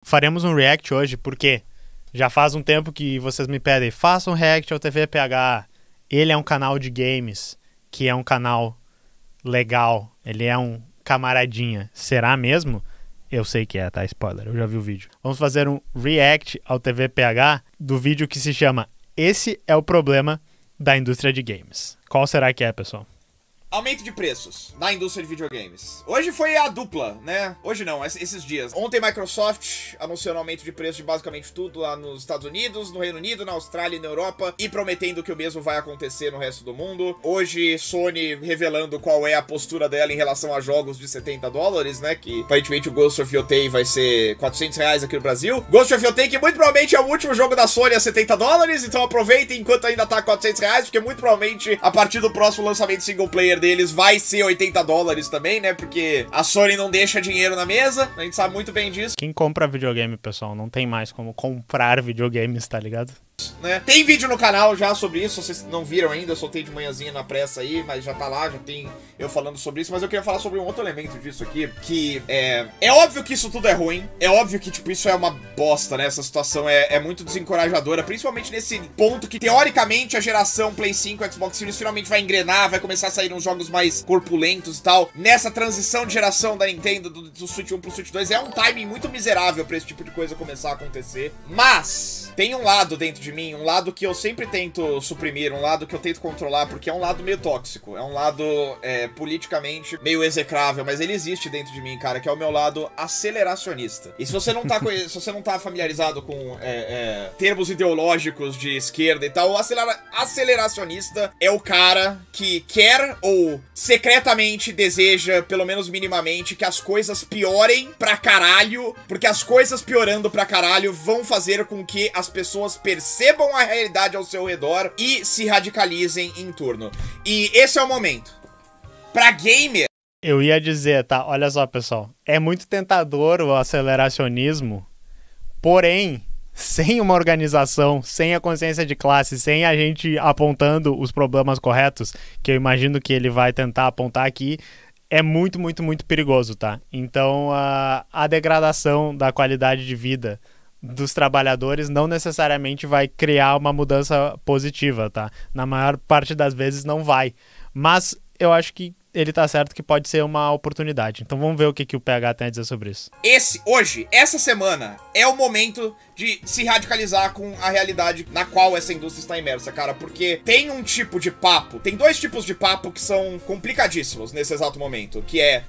Faremos um react hoje porque já faz um tempo que vocês me pedem, faça um react ao TVPH. Ele é um canal de games, que é um canal legal, ele é um camaradinha. Será mesmo? Eu sei que é, tá? Spoiler, eu já vi o vídeo. Vamos fazer um react ao TVPH do vídeo que se chama Esse é o Problema da Indústria de Games. Qual será que é, pessoal? Aumento de preços na indústria de videogames. Hoje foi a dupla, né? Hoje não, esses dias. Ontem a Microsoft anunciou um aumento de preço de basicamente tudo lá nos Estados Unidos, no Reino Unido, na Austrália e na Europa, e prometendo que o mesmo vai acontecer no resto do mundo. Hoje, Sony revelando qual é a postura dela em relação a jogos de $70, né? Que aparentemente o Ghost of Yotei vai ser R$400 aqui no Brasil. Ghost of Yotei, que muito provavelmente é o último jogo da Sony a $70, então aproveitem enquanto ainda tá R$400, porque muito provavelmente a partir do próximo lançamento single player deles vai ser $80 também, né? Porque a Sony não deixa dinheiro na mesa, a gente sabe muito bem disso. Quem compra videogame, pessoal, não tem mais como comprar videogames, tá ligado? Né? Tem vídeo no canal já sobre isso, vocês não viram ainda, eu soltei de manhãzinha na pressa aí, mas já tá lá, já tem eu falando sobre isso, mas eu queria falar sobre um outro elemento disso aqui, que é óbvio que isso tudo é ruim, é óbvio que, tipo, isso é uma bosta, né, essa situação é muito desencorajadora, principalmente nesse ponto que, teoricamente, a geração Play 5 e Xbox Series finalmente vai engrenar, vai começar a sair uns jogos mais corpulentos e tal, nessa transição de geração da Nintendo, do Switch 1 pro Switch 2, é um timing muito miserável pra esse tipo de coisa começar a acontecer, mas tem um lado dentro de mim, um lado que eu sempre tento suprimir, um lado que eu tento controlar, porque é um lado meio tóxico, é um lado politicamente meio execrável, mas ele existe dentro de mim, cara, que é o meu lado aceleracionista. E se você não tá, se você não tá familiarizado com termos ideológicos de esquerda e tal, o aceleracionista é o cara que quer ou secretamente deseja, pelo menos minimamente, que as coisas piorem pra caralho, porque as coisas piorando pra caralho vão fazer com que as pessoas percebam a realidade ao seu redor e se radicalizem em torno. E esse é o momento. Pra gamer... Eu ia dizer, tá? Olha só, pessoal. É muito tentador o aceleracionismo, porém, sem uma organização, sem a consciência de classe, sem a gente apontando os problemas corretos, que eu imagino que ele vai tentar apontar aqui, é muito, muito, muito perigoso, tá? Então, a degradação da qualidade de vida dos trabalhadores não necessariamente vai criar uma mudança positiva, tá? Na maior parte das vezes não vai. Mas eu acho que ele tá certo que pode ser uma oportunidade. Então vamos ver o que o PH tem a dizer sobre isso. Essa semana, é o momento de se radicalizar com a realidade na qual essa indústria está imersa, cara. Porque tem um tipo de papo, tem dois tipos de papo que são complicadíssimos nesse exato momento. Que é,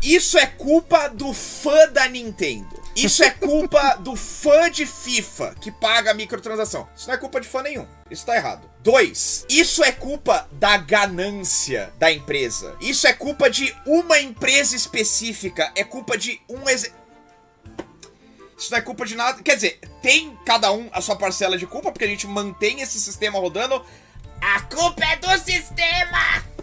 isso é culpa do fã da Nintendo. Isso é culpa do fã de FIFA que paga a microtransação. Isso não é culpa de fã nenhum. Isso tá errado. 2. Isso é culpa da ganância da empresa. Isso é culpa de uma empresa específica. É culpa de Isso não é culpa de nada. Quer dizer, tem cada um a sua parcela de culpa, porque a gente mantém esse sistema rodando. A culpa é do sistema!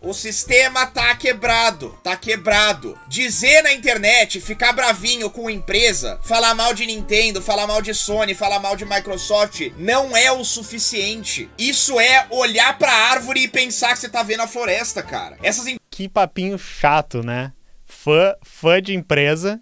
O sistema tá quebrado, tá quebrado. Dizer na internet, ficar bravinho com empresa, falar mal de Nintendo, falar mal de Sony, falar mal de Microsoft, não é o suficiente. Isso é olhar pra árvore e pensar que você tá vendo a floresta, cara. Que papinho chato, né? Fã de empresa,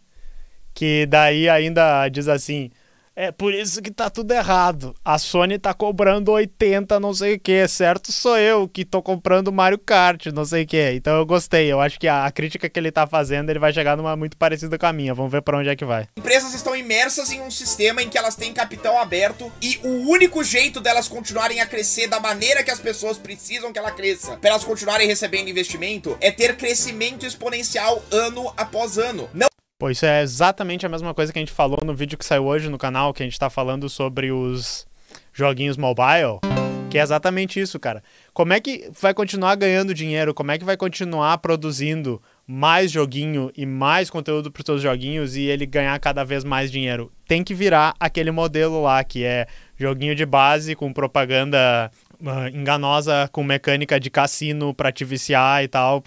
que daí ainda diz assim... É por isso que tá tudo errado. A Sony tá cobrando 80, não sei o que. Certo sou eu que tô comprando Mario Kart, não sei o que. Então eu gostei. Eu acho que a crítica que ele tá fazendo, ele vai chegar numa muito parecida com a minha. Vamos ver pra onde é que vai. Empresas estão imersas em um sistema em que elas têm capital aberto e o único jeito delas continuarem a crescer da maneira que as pessoas precisam que ela cresça, pra elas continuarem recebendo investimento, é ter crescimento exponencial ano após ano. Pô, isso é exatamente a mesma coisa que a gente falou no vídeo que saiu hoje no canal, que a gente tá falando sobre os joguinhos mobile, que é exatamente isso, cara. Como é que vai continuar ganhando dinheiro? Como é que vai continuar produzindo mais joguinho e mais conteúdo pros seus joguinhos e ele ganhar cada vez mais dinheiro? Tem que virar aquele modelo lá, que é joguinho de base com propaganda enganosa, com mecânica de cassino pra te viciar e tal,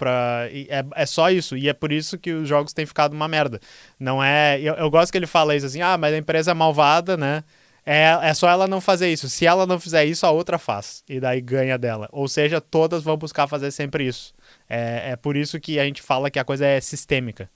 é só isso, e é por isso que os jogos têm ficado uma merda. Não é... Eu gosto que ele fala isso assim, mas a empresa é malvada, né? É só ela não fazer isso. Se ela não fizer isso, a outra faz. E daí ganha dela. Ou seja, todas vão buscar fazer sempre isso. É por isso que a gente fala que a coisa é sistêmica.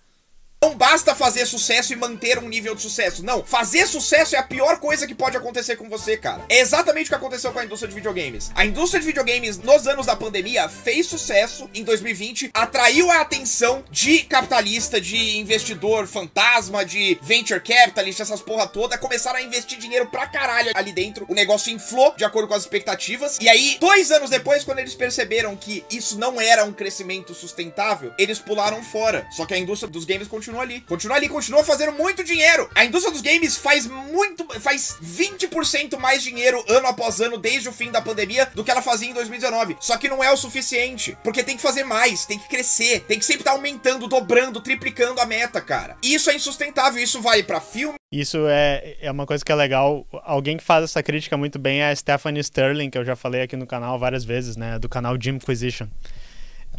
Não basta fazer sucesso e manter um nível de sucesso. Não, fazer sucesso é a pior coisa que pode acontecer com você, cara. É exatamente o que aconteceu com a indústria de videogames. A indústria de videogames, nos anos da pandemia, fez sucesso em 2020, atraiu a atenção de capitalista, de investidor fantasma, de venture capitalist, essas porra toda, começaram a investir dinheiro pra caralho ali dentro. O negócio inflou de acordo com as expectativas. E aí, 2 anos depois, quando eles perceberam que isso não era um crescimento sustentável, eles pularam fora. Só que a indústria dos games continua ali, continua fazendo muito dinheiro. A indústria dos games faz 20% mais dinheiro ano após ano desde o fim da pandemia do que ela fazia em 2019. Só que não é o suficiente, porque tem que fazer mais, tem que crescer, tem que sempre estar aumentando, dobrando, triplicando a meta, cara. E isso é insustentável, isso vale pra filme. Isso é uma coisa que é legal. Alguém que faz essa crítica muito bem é a Stephanie Sterling, que eu já falei aqui no canal várias vezes, né, do canal Jimquisition.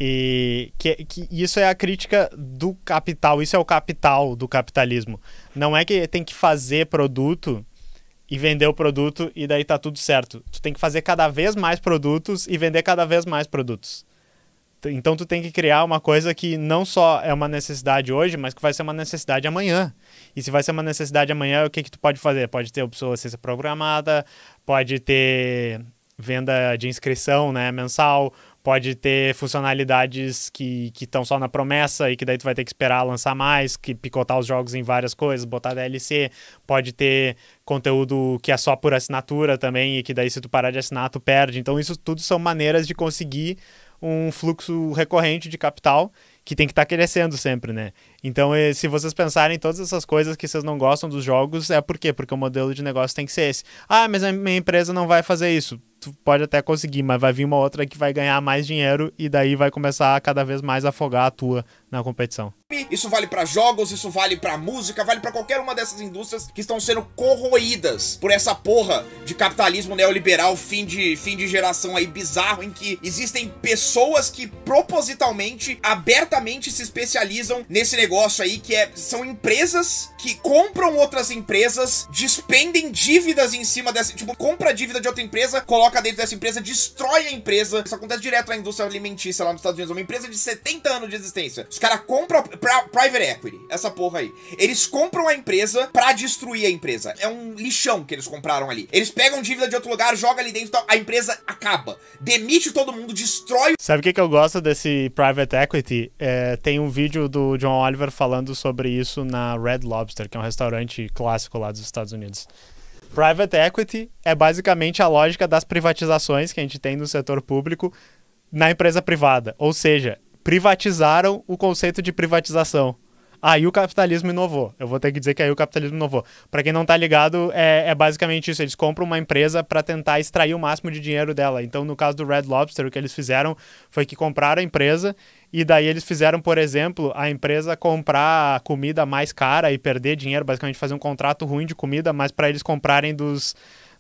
E que isso é a crítica do capital, isso é o capital do capitalismo. Não é que tem que fazer produto e vender o produto e daí tá tudo certo. Tu tem que fazer cada vez mais produtos e vender cada vez mais produtos. Então tu tem que criar uma coisa que não só é uma necessidade hoje, mas que vai ser uma necessidade amanhã. E se vai ser uma necessidade amanhã, o que tu pode fazer? Pode ter obsolescência programada, pode ter venda de inscrição, né, mensal, pode ter funcionalidades que estão só na promessa e que daí tu vai ter que esperar lançar mais, que picotar os jogos em várias coisas, botar DLC, pode ter conteúdo que é só por assinatura também e que daí se tu parar de assinar tu perde. Então isso tudo são maneiras de conseguir um fluxo recorrente de capital que tem que estar crescendo sempre, né? Então, se vocês pensarem em todas essas coisas que vocês não gostam dos jogos, é por quê? Porque o modelo de negócio tem que ser esse. Ah, mas a minha empresa não vai fazer isso. Tu pode até conseguir, mas vai vir uma outra que vai ganhar mais dinheiro e daí vai começar a cada vez mais afogar a tua na competição. Isso vale pra jogos, isso vale pra música, vale pra qualquer uma dessas indústrias que estão sendo corroídas por essa porra de capitalismo neoliberal, fim de geração aí bizarro, em que existem pessoas que propositalmente, abertamente se especializam nesse negócio aí, que são empresas que compram outras empresas, despendem dívidas em cima dessa, tipo, compra a dívida de outra empresa, coloca dentro dessa empresa, destrói a empresa. Isso acontece direto na indústria alimentícia lá nos Estados Unidos, uma empresa de 70 anos de existência. Os caras compram private equity, essa porra aí. Eles compram a empresa pra destruir a empresa. É um lixão que eles compraram ali. Eles pegam dívida de outro lugar, jogam ali dentro, a empresa acaba. Demite todo mundo, destrói. Sabe o que eu gosto desse private equity? Tem um vídeo do John Oliver falando sobre isso na Red Lobster, que é um restaurante clássico lá dos Estados Unidos. Private equity é basicamente a lógica das privatizações que a gente tem no setor público na empresa privada. Ou seja, privatizaram o conceito de privatização. Aí o capitalismo inovou. Eu vou ter que dizer que aí o capitalismo inovou. Para quem não tá ligado, é basicamente isso. Eles compram uma empresa para tentar extrair o máximo de dinheiro dela. Então, no caso do Red Lobster, o que eles fizeram foi que compraram a empresa e daí eles fizeram, por exemplo, a empresa comprar a comida mais cara e perder dinheiro, basicamente fazer um contrato ruim de comida, mas para eles comprarem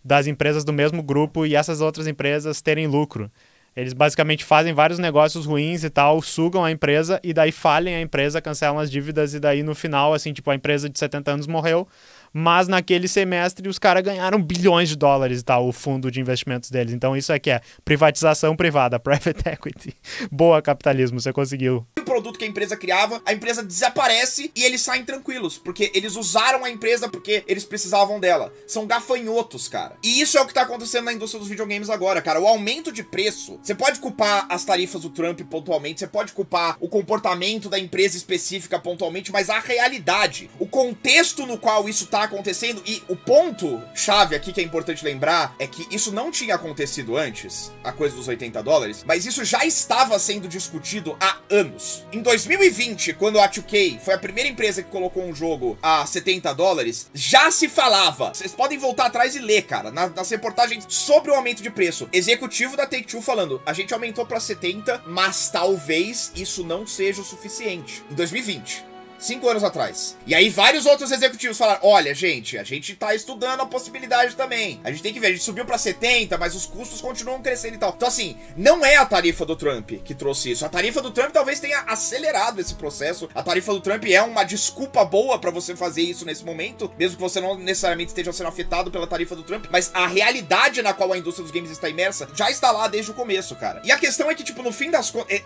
das empresas do mesmo grupo e essas outras empresas terem lucro. Eles basicamente fazem vários negócios ruins e tal, sugam a empresa e daí falem a empresa, cancelam as dívidas e daí no final, assim, tipo, a empresa de 70 anos morreu, mas naquele semestre os caras ganharam bilhões de dólares e tal, o fundo de investimentos deles. Então isso aqui é privatização privada, private equity. Boa, capitalismo, você conseguiu. O produto que a empresa criava, a empresa desaparece e eles saem tranquilos, porque eles usaram a empresa porque eles precisavam dela. São gafanhotos, cara. E isso é o que tá acontecendo na indústria dos videogames agora, cara. O aumento de preço, você pode culpar as tarifas do Trump pontualmente, você pode culpar o comportamento da empresa específica pontualmente, mas a realidade, o contexto no qual isso tá acontecendo, e o ponto chave aqui que é importante lembrar é que isso não tinha acontecido antes, a coisa dos 80 dólares, mas isso já estava sendo discutido há anos. Em 2020, quando a 2K foi a primeira empresa que colocou um jogo a 70 dólares, já se falava, vocês podem voltar atrás e ler, cara, nas reportagens sobre o aumento de preço, executivo da Take-Two falando, a gente aumentou pra 70, mas talvez isso não seja o suficiente. Em 2020. 5 anos atrás. E aí vários outros executivos falaram, olha, gente, a gente tá estudando a possibilidade também. A gente tem que ver, a gente subiu pra 70, mas os custos continuam crescendo e tal. Então assim, não é a tarifa do Trump que trouxe isso. A tarifa do Trump talvez tenha acelerado esse processo. A tarifa do Trump é uma desculpa boa pra você fazer isso nesse momento, mesmo que você não necessariamente esteja sendo afetado pela tarifa do Trump, mas a realidade na qual a indústria dos games está imersa já está lá desde o começo, cara. E a questão é que, tipo, no fim das contas,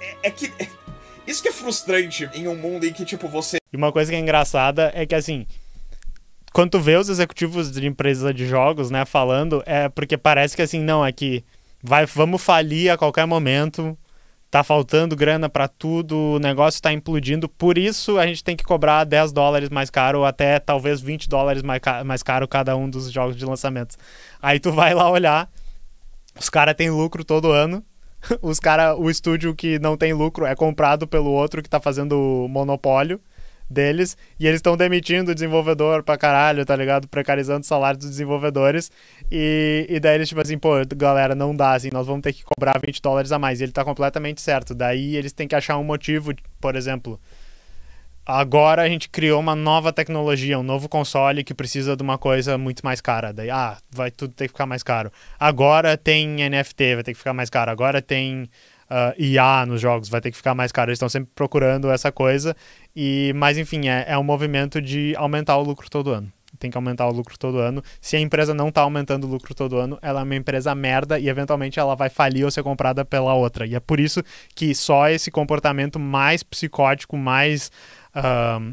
Isso que é frustrante em um mundo em que, tipo, você... E uma coisa que é engraçada é que, assim, quando tu vê os executivos de empresa de jogos, né, falando, é porque parece que, assim, não, é que vamos falir a qualquer momento, tá faltando grana pra tudo, o negócio tá implodindo, por isso a gente tem que cobrar $10 mais caro, ou até talvez $20 mais caro cada um dos jogos de lançamento. Aí tu vai lá olhar, os caras têm lucro todo ano, o estúdio que não tem lucro é comprado pelo outro que tá fazendo o monopólio deles, e eles estão demitindo o desenvolvedor pra caralho, tá ligado? Precarizando o salário dos desenvolvedores, e daí eles tipo assim, pô, galera, não dá, assim, nós vamos ter que cobrar $20 a mais, e ele tá completamente certo, daí eles têm que achar um motivo, por exemplo, agora a gente criou uma nova tecnologia, um novo console que precisa de uma coisa muito mais cara, daí, vai tudo ter que ficar mais caro, agora tem NFT, vai ter que ficar mais caro, agora tem IA nos jogos, vai ter que ficar mais caro, eles estão sempre procurando essa coisa, mas enfim, é um movimento de aumentar o lucro todo ano. Tem que aumentar o lucro todo ano. Se a empresa não tá aumentando o lucro todo ano, ela é uma empresa merda e eventualmente ela vai falir ou ser comprada pela outra. E é por isso que só esse comportamento mais psicótico, mais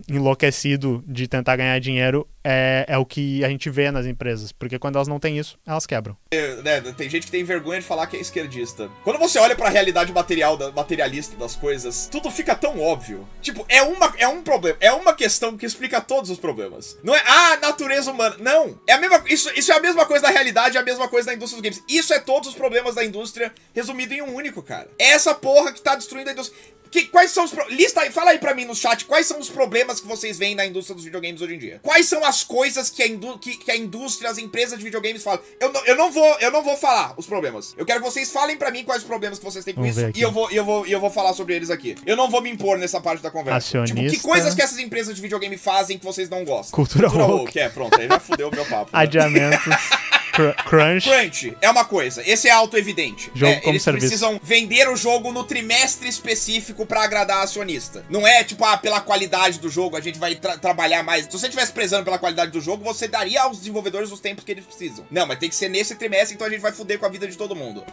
enlouquecido de tentar ganhar dinheiro é o que a gente vê nas empresas. Porque quando elas não têm isso, elas quebram. Tem gente que tem vergonha de falar que é esquerdista. Quando você olha pra realidade materialista das coisas, tudo fica tão óbvio. Tipo, é um problema. É uma questão que explica todos os problemas. Não é, natureza humana. Não. É a mesma, isso é a mesma coisa da realidade, é a mesma coisa da indústria dos games. Isso é todos os problemas da indústria resumido em um único, cara. É essa porra que tá destruindo a indústria. Quais são os lista aí, fala aí pra mim no chat, quais são os problemas que vocês veem na indústria dos videogames hoje em dia? Quais são as coisas que a indústria, as empresas de videogames falam? Eu não vou falar os problemas. Eu quero que vocês falem pra mim quais os problemas que vocês têm com isso, e eu vou falar sobre eles aqui. Eu não vou me impor nessa parte da conversa. Acionista. Tipo, que coisas que essas empresas de videogame fazem que vocês não gostam? Cultura woke. Pronto, aí já fudeu o meu papo. Né? Adiamentos. Crunch é uma coisa, esse é auto-evidente. Jogo como eles serviço. Precisam vender o jogo no trimestre específico pra agradar a acionista. Não é tipo, pela qualidade do jogo a gente vai trabalhar mais. Se você estivesse prezando pela qualidade do jogo, você daria aos desenvolvedores os tempos que eles precisam. Não, mas tem que ser nesse trimestre, então a gente vai fuder com a vida de todo mundo.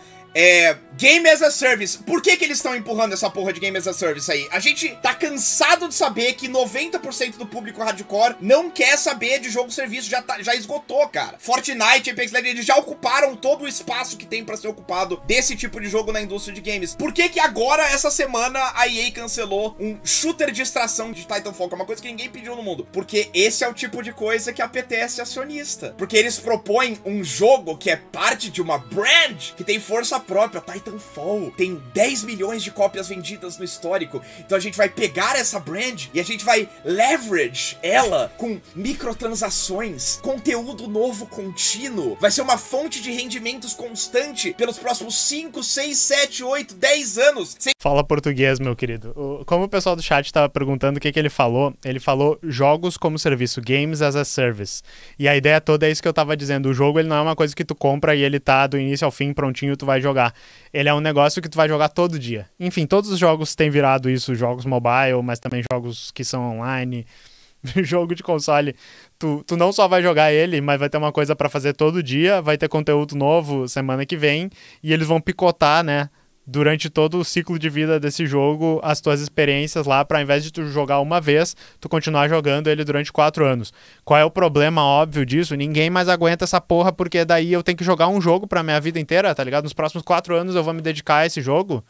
Game as a Service. Por que eles estão empurrando essa porra de Game as a Service aí? A gente tá cansado de saber que 90% do público hardcore não quer saber de jogo-serviço, já esgotou, cara. Fortnite, Apex Legends, eles já ocuparam todo o espaço que tem pra ser ocupado desse tipo de jogo na indústria de games. Por que agora, essa semana, a EA cancelou um shooter de extração de Titanfall, que é uma coisa que ninguém pediu no mundo? Porque esse é o tipo de coisa que apetece acionista. Porque eles propõem um jogo que é parte de uma brand que tem força própria. Titanfall tem 10 milhões de cópias vendidas no histórico. Então a gente vai pegar essa brand e a gente vai leverage ela com microtransações, conteúdo novo contínuo. Vai ser uma fonte de rendimentos constante pelos próximos 5, 6, 7, 8, 10 anos. Fala português, meu querido. Como o pessoal do chat estava perguntando o que ele falou jogos como serviço, games as a service. E a ideia toda é isso que eu tava dizendo. O jogo, ele não é uma coisa que tu compra e ele tá do início ao fim prontinho, tu vai jogar. Ele é um negócio que tu vai jogar todo dia. Enfim, todos os jogos têm virado isso, jogos mobile, mas também jogos que são online. Jogo de console, tu não só vai jogar ele, mas vai ter uma coisa pra fazer todo dia, vai ter conteúdo novo semana que vem, e eles vão picotar, né, durante todo o ciclo de vida desse jogo, as tuas experiências lá, pra ao invés de tu jogar uma vez, tu continuar jogando ele durante 4 anos. Qual é o problema óbvio disso? Ninguém mais aguenta essa porra, porque daí eu tenho que jogar um jogo pra minha vida inteira, tá ligado? Nos próximos 4 anos eu vou me dedicar a esse jogo.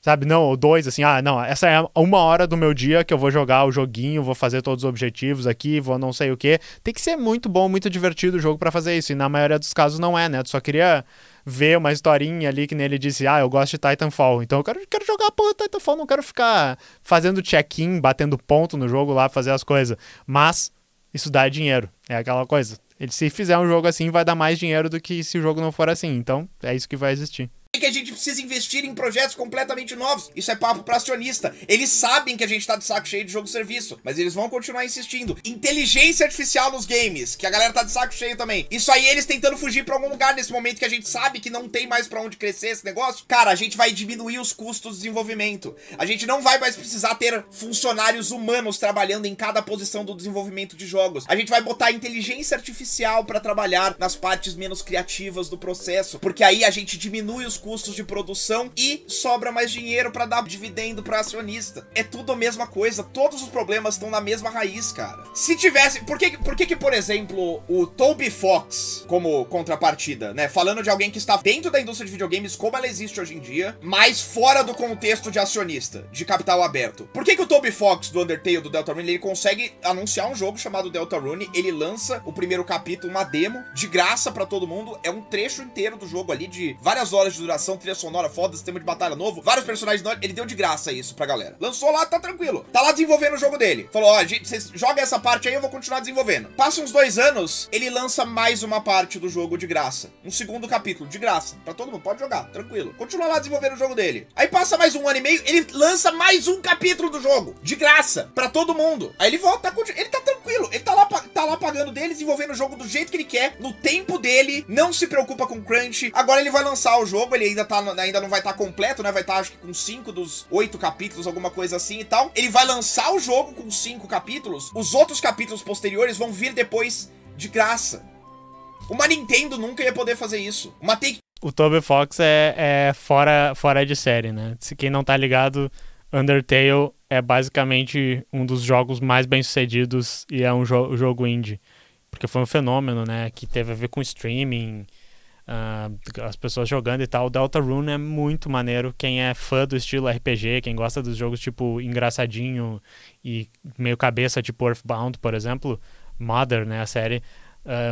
Sabe, não, ou 2, assim, não, essa é 1 hora do meu dia que eu vou jogar o joguinho, vou fazer todos os objetivos aqui, vou não sei o quê. Tem que ser muito bom, muito divertido o jogo pra fazer isso, e na maioria dos casos não é, né? Tu só queria ver uma historinha ali que nele disse, eu gosto de Titanfall, então eu quero jogar, pô, Titanfall, não quero ficar fazendo check-in, batendo ponto no jogo lá, fazer as coisas. Mas isso dá dinheiro, é aquela coisa. Se fizer um jogo assim, vai dar mais dinheiro do que se o jogo não for assim, então é isso que vai existir. Que a gente precisa investir em projetos completamente novos. Isso é papo pra acionista. Eles sabem que a gente tá de saco cheio de jogo-serviço, mas eles vão continuar insistindo. Inteligência artificial nos games, que a galera tá de saco cheio também. Isso aí eles tentando fugir pra algum lugar nesse momento que a gente sabe que não tem mais pra onde crescer esse negócio. Cara, a gente vai diminuir os custos de desenvolvimento. A gente não vai mais precisar ter funcionários humanos trabalhando em cada posição do desenvolvimento de jogos. A gente vai botar inteligência artificial pra trabalhar nas partes menos criativas do processo, porque aí a gente diminui os custos de produção e sobra mais dinheiro pra dar dividendo pra acionista. É tudo a mesma coisa, todos os problemas estão na mesma raiz, cara. Se tivesse... Por que, por exemplo, o Toby Fox, como contrapartida, né? Falando de alguém que está dentro da indústria de videogames como ela existe hoje em dia, mas fora do contexto de acionista, de capital aberto. Por que o Toby Fox do Undertale, do Deltarune, ele consegue anunciar um jogo chamado Deltarune, ele lança o primeiro capítulo, uma demo, de graça pra todo mundo, é um trecho inteiro do jogo ali, de várias horas de duração, trilha sonora foda, sistema de batalha novo, vários personagens novos, ele deu de graça isso pra galera. Lançou lá, tá tranquilo. Tá lá desenvolvendo o jogo dele. Falou, ó, vocês jogam essa parte aí, eu vou continuar desenvolvendo. Passa uns 2 anos, ele lança mais uma parte do jogo de graça. Um segundo capítulo, de graça. Pra todo mundo, pode jogar, tranquilo. Continua lá desenvolvendo o jogo dele. Aí passa mais 1 ano e meio, ele lança mais um capítulo do jogo, de graça, pra todo mundo. Aí ele volta, ele tá tranquilo, ele tá lá pagando dele, desenvolvendo o jogo do jeito que ele quer, no tempo dele, não se preocupa com crunch. Agora ele vai lançar o jogo, ele ainda não vai estar completo, né? Vai estar, acho que com 5 dos 8 capítulos, alguma coisa assim e tal. Ele vai lançar o jogo com 5 capítulos, os outros capítulos posteriores vão vir depois de graça. Uma Nintendo nunca ia poder fazer isso. O Toby Fox é fora de série, né? Se quem não tá ligado, Undertale é basicamente um dos jogos mais bem-sucedidos e é um jogo indie. Porque foi um fenômeno, né? Que teve a ver com streaming, as pessoas jogando e tal. O Deltarune é muito maneiro. Quem é fã do estilo RPG, quem gosta dos jogos tipo engraçadinho e meio cabeça, tipo Earthbound, por exemplo, Mother, né? A série,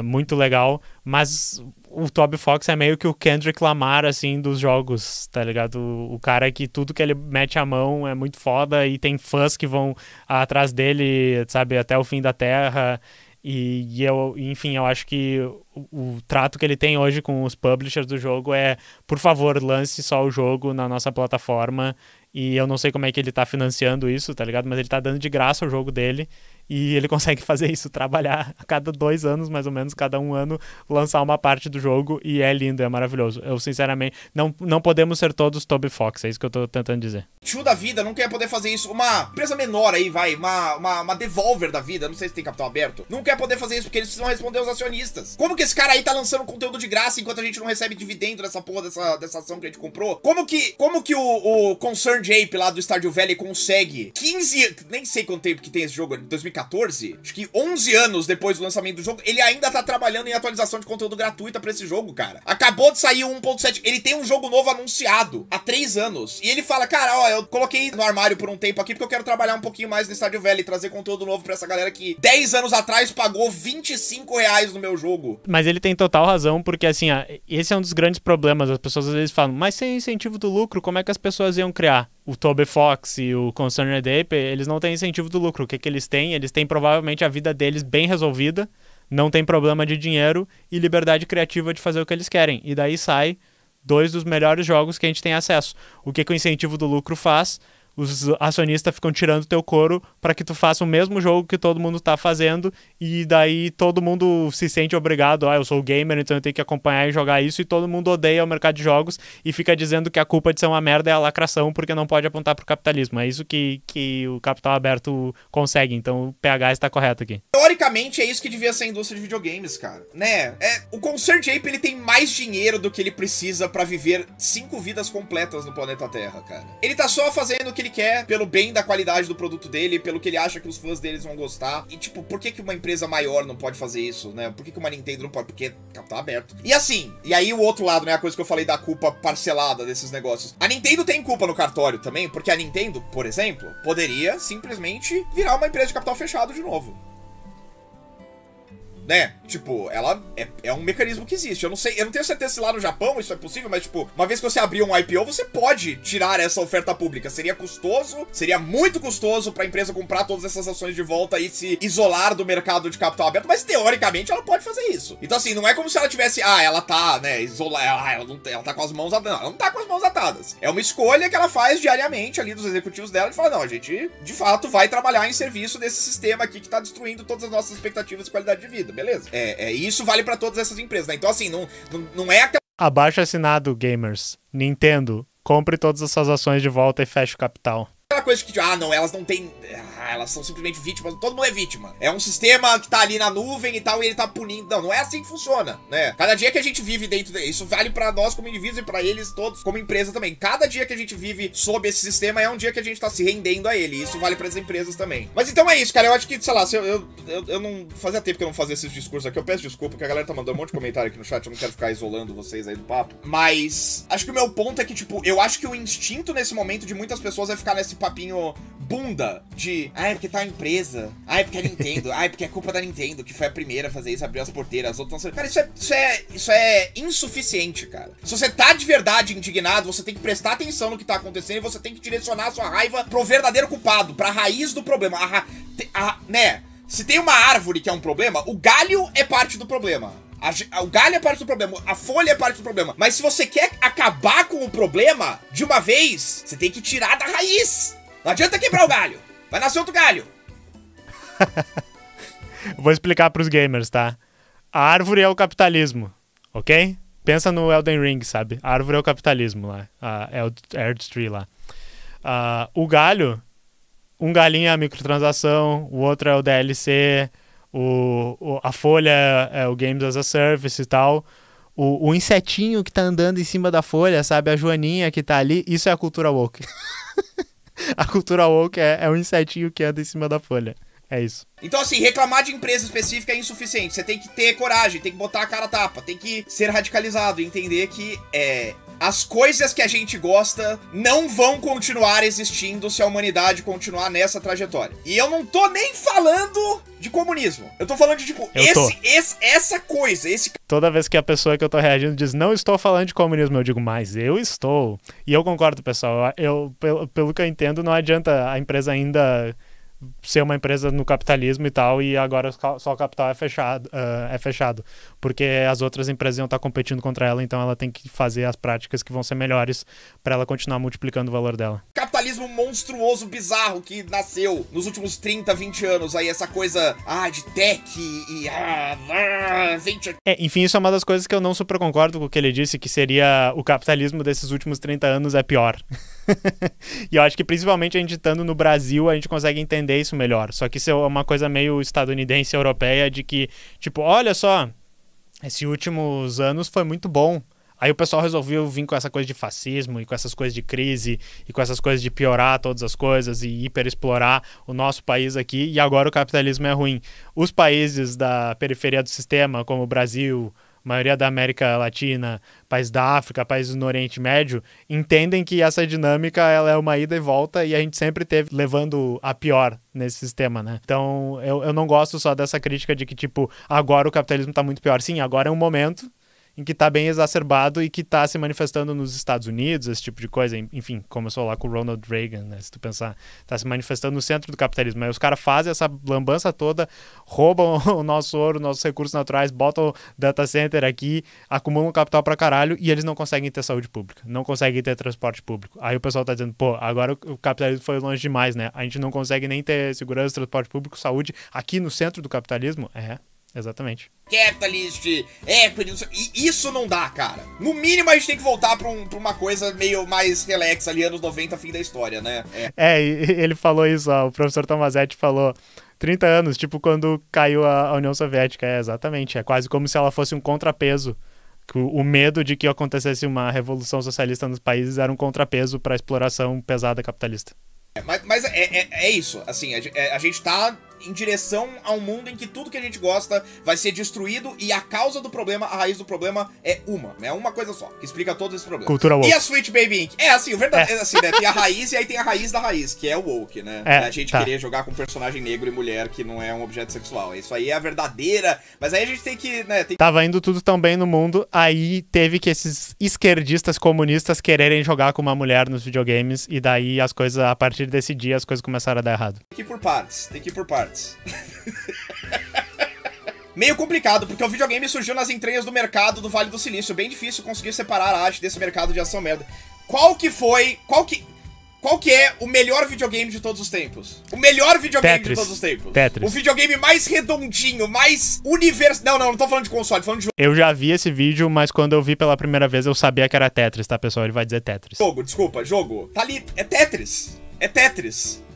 muito legal. Mas o Toby Fox é meio que o Kendrick Lamar, assim, dos jogos, tá ligado? O cara que tudo que ele mete a mão é muito foda e tem fãs que vão atrás dele, sabe, até o fim da Terra. Enfim, eu acho que o trato que ele tem hoje com os publishers do jogo é, por favor, lance só o jogo na nossa plataforma. E eu não sei como é que ele tá financiando isso, tá ligado? Mas ele tá dando de graça o jogo dele e ele consegue fazer isso, trabalhar a cada 2 anos, mais ou menos, cada 1 ano, lançar uma parte do jogo e é lindo, é maravilhoso. Eu, sinceramente, não podemos ser todos Toby Fox, é isso que eu tô tentando dizer. Tio da vida nunca ia poder fazer isso. Uma empresa menor aí, uma Devolver da vida, não sei se tem capital aberto, nunca ia poder fazer isso porque eles precisam responder aos acionistas. Como que esse cara aí tá lançando conteúdo de graça enquanto a gente não recebe dividendo dessa porra, dessa ação que a gente comprou? Como que o Concerned Ape lá do Stardew Valley consegue 15, nem sei quanto tempo que tem esse jogo, 2014? Acho que 11 anos depois do lançamento do jogo, ele ainda tá trabalhando em atualização de conteúdo gratuita pra esse jogo, cara. Acabou de sair o 1.7, ele tem um jogo novo anunciado há 3 anos. E ele fala, cara, ó, eu coloquei no armário por um tempo aqui porque eu quero trabalhar um pouquinho mais no Stardew Valley, trazer conteúdo novo pra essa galera que 10 anos atrás pagou R$25 no meu jogo. Mas ele tem total razão, porque assim, esse é um dos grandes problemas. As pessoas às vezes falam, mas sem incentivo do lucro, como é que as pessoas iam criar? O Toby Fox e o Concerned Ape, eles não têm incentivo do lucro. O que eles têm? Eles têm provavelmente a vida deles bem resolvida, não tem problema de dinheiro e liberdade criativa de fazer o que eles querem. E daí sai 2 dos melhores jogos que a gente tem acesso. O que o incentivo do lucro faz? Os acionistas ficam tirando teu couro para que tu faça o mesmo jogo que todo mundo tá fazendo e daí todo mundo se sente obrigado, eu sou gamer, então eu tenho que acompanhar e jogar isso, e todo mundo odeia o mercado de jogos e fica dizendo que a culpa de ser uma merda é a lacração porque não pode apontar pro capitalismo. É isso que o capital aberto consegue, então o PH está correto aqui. Teoricamente é isso que devia ser a indústria de videogames, cara, né? O Concerned Ape, ele tem mais dinheiro do que ele precisa pra viver 5 vidas completas no planeta Terra, cara. Ele tá só fazendo o que ele quer, pelo bem da qualidade do produto dele, pelo que ele acha que os fãs deles vão gostar. E tipo, por que uma empresa maior não pode fazer isso, né? Por que uma Nintendo não pode? Porque é capital aberto. E assim, e aí o outro lado, né? A coisa que eu falei da culpa parcelada desses negócios. A Nintendo tem culpa no cartório também, porque a Nintendo, por exemplo, poderia simplesmente virar uma empresa de capital fechado de novo. Né? Tipo, ela é um mecanismo que existe. Eu não sei, eu não tenho certeza se lá no Japão isso é possível, mas tipo, uma vez que você abrir um IPO, você pode tirar essa oferta pública. Seria custoso, seria muito custoso pra empresa comprar todas essas ações de volta e se isolar do mercado de capital aberto, mas teoricamente ela pode fazer isso. Então assim, não é como se ela tivesse, ela tá, né, isolada, ela tá com as mãos atadas. Ela não tá com as mãos atadas. É uma escolha que ela faz diariamente ali dos executivos dela de falar, não, a gente de fato vai trabalhar em serviço desse sistema aqui que tá destruindo todas as nossas expectativas de qualidade de vida. Beleza? Isso vale pra todas essas empresas, né? Então, assim, não é aquela... Abaixo assinado, gamers. Nintendo, compre todas as suas ações de volta e feche o capital. Aquela coisa que, não, elas não têm... elas são simplesmente vítimas, todo mundo é vítima. É um sistema que tá ali na nuvem e tal, e ele tá punindo. Não, não é assim que funciona, né? Cada dia que a gente vive dentro isso vale pra nós como indivíduos e pra eles todos como empresa também. Cada dia que a gente vive sob esse sistema é um dia que a gente tá se rendendo a ele, e isso vale pras empresas também. Mas então é isso, cara, eu acho que, sei lá, se eu não fazia tempo que eu não fazia esses discursos aqui, eu peço desculpa, porque a galera tá mandando um monte de comentário aqui no chat, eu não quero ficar isolando vocês aí do papo, mas acho que o meu ponto é que, tipo, eu acho que o instinto nesse momento de muitas pessoas é ficar nesse papinho bunda de, é porque tá a empresa, é porque é Nintendo, é porque é culpa da Nintendo, que foi a primeira a fazer isso, abriu as porteiras, as outras não sei. Cara, isso é insuficiente, cara. Se você tá de verdade indignado, você tem que prestar atenção no que tá acontecendo e você tem que direcionar a sua raiva pro verdadeiro culpado, pra raiz do problema, né? Se tem uma árvore que é um problema, o galho é parte do problema. O galho é parte do problema, a folha é parte do problema. Mas se você quer acabar com o problema de uma vez, você tem que tirar da raiz. Não adianta quebrar o galho. Vai nascer outro galho. Vou explicar pros gamers, tá? A árvore é o capitalismo, ok? Pensa no Elden Ring, sabe? A árvore é o capitalismo lá. É o Erdtree lá. O galho, um galinho é a microtransação, o outro é o DLC, a folha é o Games as a Service e tal. O insetinho que tá andando em cima da folha, sabe? A joaninha que tá ali, isso é a cultura woke. A cultura woke é um insetinho que anda em cima da folha. É isso. Então, assim, reclamar de empresa específica é insuficiente. Você tem que ter coragem, tem que botar a cara a tapa, tem que ser radicalizado e entender que as coisas que a gente gosta não vão continuar existindo se a humanidade continuar nessa trajetória. E eu não tô nem falando de comunismo. Eu tô falando de, tipo, essa coisa, Toda vez que a pessoa que eu tô reagindo diz, não estou falando de comunismo, eu digo, mas eu estou. E eu concordo, pessoal. Pelo que eu entendo, não adianta a empresa ainda ser uma empresa no capitalismo e tal, e agora só o capital é fechado, porque as outras empresas iam estar competindo contra ela, então ela tem que fazer as práticas que vão ser melhores para ela continuar multiplicando o valor dela. Capitalismo monstruoso, bizarro, que nasceu nos últimos 30, 20 anos, aí essa coisa, de tech e venture. Enfim, isso é uma das coisas que eu não super concordo com o que ele disse, que seria o capitalismo desses últimos 30 anos é pior. E eu acho que principalmente a gente estando no Brasil, a gente consegue entender isso melhor. Só que isso é uma coisa meio estadunidense, europeia, de que, tipo, olha só, esses últimos anos foi muito bom. Aí o pessoal resolveu vir com essa coisa de fascismo e com essas coisas de crise e com essas coisas de piorar todas as coisas e hiperexplorar o nosso país aqui, e agora o capitalismo é ruim. Os países da periferia do sistema, como o Brasil, maioria da América Latina, países da África, países no Oriente Médio, entendem que essa dinâmica ela é uma ida e volta e a gente sempre teve levando a pior nesse sistema, né? Então, eu não gosto só dessa crítica de que, tipo, agora o capitalismo tá muito pior. Sim, agora é um momento em que tá bem exacerbado e que tá se manifestando nos Estados Unidos, esse tipo de coisa. Enfim, começou lá com o Ronald Reagan, né? Se tu pensar, tá se manifestando no centro do capitalismo. Aí os caras fazem essa lambança toda, roubam o nosso ouro, nossos recursos naturais, botam data center aqui, acumulam capital pra caralho e eles não conseguem ter saúde pública, não conseguem ter transporte público. Aí o pessoal tá dizendo, pô, agora o capitalismo foi longe demais, né? A gente não consegue nem ter segurança, transporte público, saúde aqui no centro do capitalismo? Exatamente. Capitalist, e isso não dá, cara. No mínimo a gente tem que voltar pra uma coisa meio mais relax ali, anos 90, fim da história, né? Ele falou isso, o professor Tomazetti falou 30 anos, tipo quando caiu a União Soviética. Exatamente, é quase como se ela fosse um contrapeso. O medo de que acontecesse uma revolução socialista nos países era um contrapeso para a exploração pesada capitalista. Mas é isso, assim, a gente tá em direção a um mundo em que tudo que a gente gosta vai ser destruído e a causa do problema, a raiz do problema é uma coisa só, que explica todos esses problemas. Cultura woke. E a Switch Baby Inc? Assim, o verdadeiro, assim, né, tem a raiz e aí tem a raiz da raiz, que é o woke, né? A gente querer jogar com personagem negro e mulher que não é um objeto sexual. Isso aí é a verdadeira, mas aí a gente tem que, né... Tava indo tudo tão bem no mundo, aí teve que esses esquerdistas comunistas quererem jogar com uma mulher nos videogames e daí as coisas, a partir desse dia, as coisas começaram a dar errado. Tem que ir por partes. Meio complicado, porque o videogame surgiu nas entranhas do mercado do Vale do Silício. Bem difícil conseguir separar a arte desse mercado de ação merda. Qual que é o melhor videogame de todos os tempos? O melhor videogame Tetris. De todos os tempos. Tetris. O videogame mais redondinho, mais universal. Não tô falando de console, tô falando de jogo. Eu já vi esse vídeo, mas quando eu vi pela primeira vez eu sabia que era Tetris, tá, pessoal? Ele vai dizer Tetris. Jogo. Tá ali, é Tetris.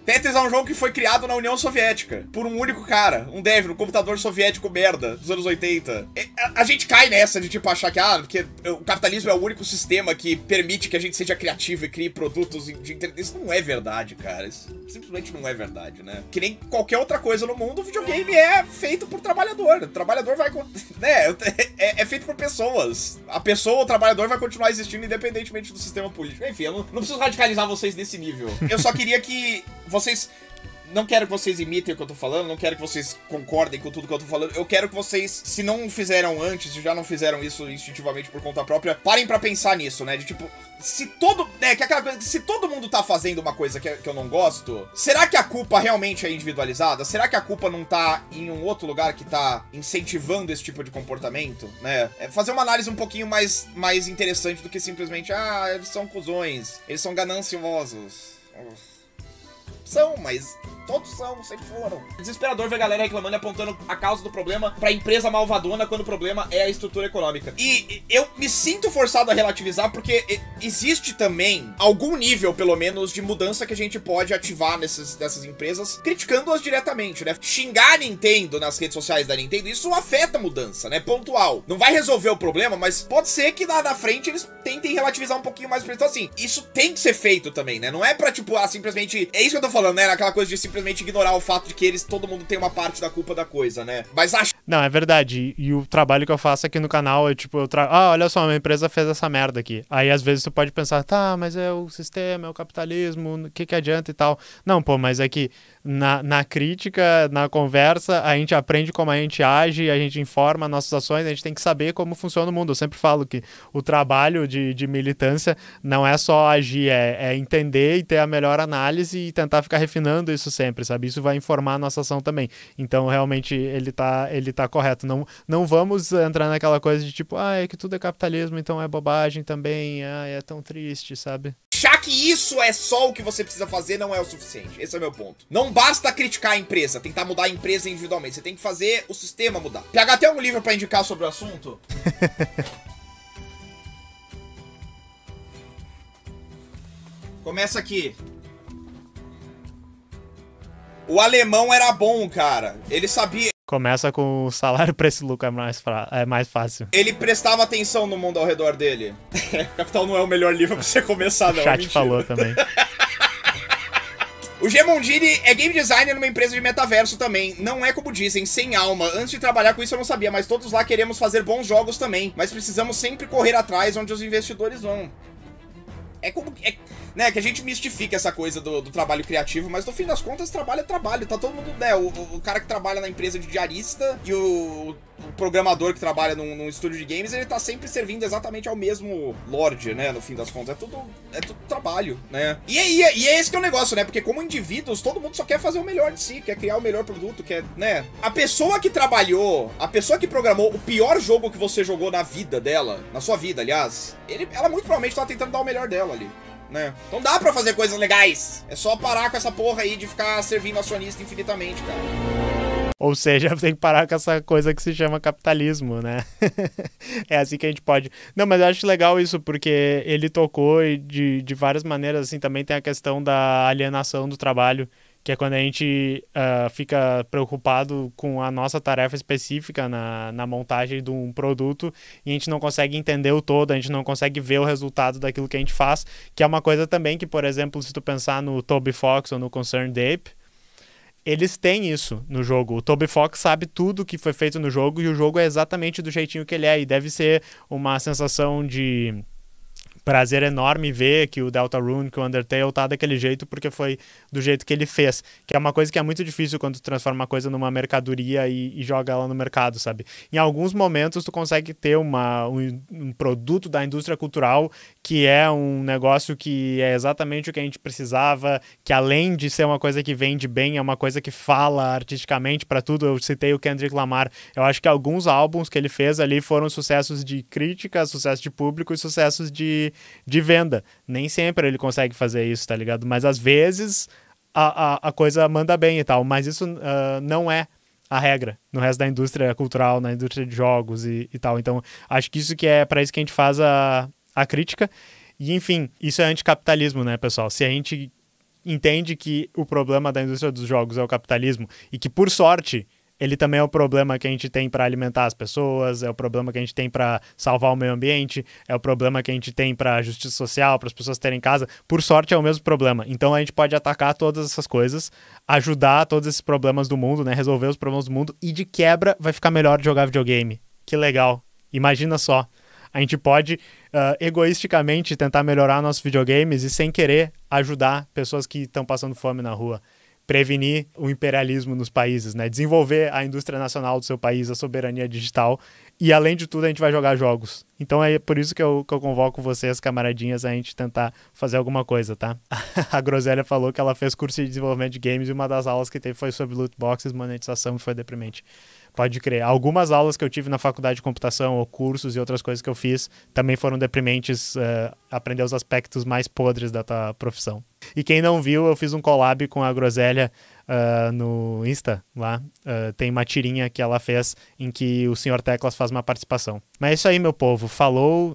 Tetris é um jogo que foi criado na União Soviética, por um único cara, um dev, um computador soviético merda, dos anos 80. A gente cai nessa de, tipo, achar que, porque o capitalismo é o único sistema que permite que a gente seja criativo e crie produtos de internet. Isso não é verdade, cara. Isso simplesmente não é verdade, né? Que nem qualquer outra coisa no mundo, o videogame é feito por trabalhador. O trabalhador vai... né? É feito por pessoas. A pessoa, o trabalhador, vai continuar existindo independentemente do sistema político. Enfim, eu não preciso radicalizar vocês nesse nível. Eu só queria que vocês... Não quero que vocês imitem o que eu tô falando, não quero que vocês concordem com tudo que eu tô falando. Eu quero que vocês, se não fizeram antes, se já não fizeram isso instintivamente por conta própria, parem pra pensar nisso, né? De tipo, se todo... que é aquela coisa, se todo mundo tá fazendo uma coisa que eu não gosto, será que a culpa realmente é individualizada? Será que a culpa não tá em um outro lugar que tá incentivando esse tipo de comportamento, né? É fazer uma análise um pouquinho mais interessante do que simplesmente, eles são cuzões, eles são gananciosos. São, mas todos são, sempre foram. Desesperador ver a galera reclamando e apontando a causa do problema pra empresa malvadona quando o problema é a estrutura econômica. E eu me sinto forçado a relativizar porque existe também algum nível, pelo menos, de mudança que a gente pode ativar nessas empresas, criticando-as diretamente, né? Xingar a Nintendo nas redes sociais da Nintendo, isso afeta a mudança, né? Pontual. Não vai resolver o problema, mas pode ser que lá na frente eles tentem relativizar um pouquinho mais. Então, assim, isso tem que ser feito também, né? Não é pra, tipo, simplesmente... É isso que eu tô falando, né? Aquela coisa de simplesmente ignorar o fato de que todo mundo tem uma parte da culpa da coisa, né? Mas acho... Não, é verdade. E o trabalho que eu faço aqui no canal é tipo, olha só, uma empresa fez essa merda aqui. Aí às vezes tu pode pensar, tá, mas é o sistema, é o capitalismo, o que adianta e tal. Não, pô, mas é que na crítica, na conversa, a gente aprende como a gente age, a gente informa nossas ações, a gente tem que saber como funciona o mundo. Eu sempre falo que o trabalho de militância não é só agir, é entender e ter a melhor análise e tentar ficar refinando isso sempre, sabe? Isso vai informar a nossa ação também. Então, realmente, ele tá correto. Não vamos entrar naquela coisa de tipo, é que tudo é capitalismo, então é bobagem também, é tão triste, sabe? Achar que isso é só o que você precisa fazer não é o suficiente. Esse é o meu ponto. Não basta criticar a empresa, tentar mudar a empresa individualmente. Você tem que fazer o sistema mudar. PH, tem um livro pra indicar sobre o assunto? Começa aqui. O alemão era bom, cara. Ele sabia... Começa com o salário, preço e lucro é mais fácil. Ele prestava atenção no mundo ao redor dele. Capital não é o melhor livro pra você começar, não. O chat falou também. O Gemondini é game designer numa empresa de metaverso também. Não é como dizem, sem alma. Antes de trabalhar com isso eu não sabia, mas todos lá queremos fazer bons jogos também. Mas precisamos sempre correr atrás onde os investidores vão. Né, que a gente mistifica essa coisa do trabalho criativo, mas no fim das contas, trabalho é trabalho. Tá todo mundo, né, o cara que trabalha na empresa de diarista e o programador que trabalha num estúdio de games, ele tá sempre servindo exatamente ao mesmo Lorde, né, no fim das contas. É tudo trabalho, né. E é esse que é o negócio, né, porque como indivíduos, todo mundo só quer fazer o melhor de si, quer criar o melhor produto, quer, né. A pessoa que trabalhou, a pessoa que programou o pior jogo que você jogou na vida dela, na sua vida, aliás, ela muito provavelmente tá tentando dar o melhor dela ali, né? Então dá pra fazer coisas legais. É só parar com essa porra aí de ficar servindo acionista infinitamente, cara. Ou seja, tem que parar com essa coisa que se chama capitalismo, né? É assim que a gente pode... Não, mas eu acho legal isso, porque ele tocou de várias maneiras, assim, também tem a questão da alienação do trabalho, que é quando a gente fica preocupado com a nossa tarefa específica na montagem de um produto e a gente não consegue entender o todo, a gente não consegue ver o resultado daquilo que a gente faz, que é uma coisa também que, por exemplo, se tu pensar no Toby Fox ou no Concerned Ape, eles têm isso no jogo. O Toby Fox sabe tudo que foi feito no jogo e o jogo é exatamente do jeitinho que ele é, e deve ser uma sensação de prazer enorme ver que o Deltarune, que o Undertale tá daquele jeito porque foi do jeito que ele fez, que é uma coisa que é muito difícil quando tu transforma uma coisa numa mercadoria e joga ela no mercado, sabe? Em alguns momentos tu consegue ter um produto da indústria cultural que é um negócio que é exatamente o que a gente precisava, que além de ser uma coisa que vende bem, é uma coisa que fala artisticamente pra tudo. Eu citei o Kendrick Lamar, eu acho que alguns álbuns que ele fez ali foram sucessos de crítica, sucessos de público e sucessos de venda. Nem sempre ele consegue fazer isso, tá ligado? Mas às vezes a coisa manda bem e tal, mas isso não é a regra no resto da indústria cultural, na indústria de jogos e tal. Então, acho que isso que é para isso que a gente faz a crítica. E, enfim, isso é anticapitalismo, né, pessoal? Se a gente entende que o problema da indústria dos jogos é o capitalismo e que, por sorte, ele também é o problema que a gente tem para alimentar as pessoas, é o problema que a gente tem para salvar o meio ambiente, é o problema que a gente tem para a justiça social, para as pessoas terem casa. Por sorte, é o mesmo problema. Então, a gente pode atacar todas essas coisas, ajudar todos esses problemas do mundo, né? Resolver os problemas do mundo e, de quebra, vai ficar melhor de jogar videogame. Que legal. Imagina só. A gente pode, egoisticamente, tentar melhorar nossos videogames e, sem querer, ajudar pessoas que estão passando fome na rua. Prevenir o imperialismo nos países, né? Desenvolver a indústria nacional do seu país, a soberania digital. E, além de tudo, a gente vai jogar jogos. Então, é por isso que eu convoco vocês, camaradinhas, a gente tentar fazer alguma coisa, tá? A Groselha falou que ela fez curso de desenvolvimento de games e uma das aulas que teve foi sobre loot boxes, monetização, e foi deprimente. Pode crer. Algumas aulas que eu tive na faculdade de computação, ou cursos e outras coisas que eu fiz, também foram deprimentes, aprender os aspectos mais podres da tua profissão. E quem não viu, eu fiz um collab com a Groselha no Insta, lá. Tem uma tirinha que ela fez em que o Sr. Teclas faz uma participação. Mas é isso aí, meu povo. Falou!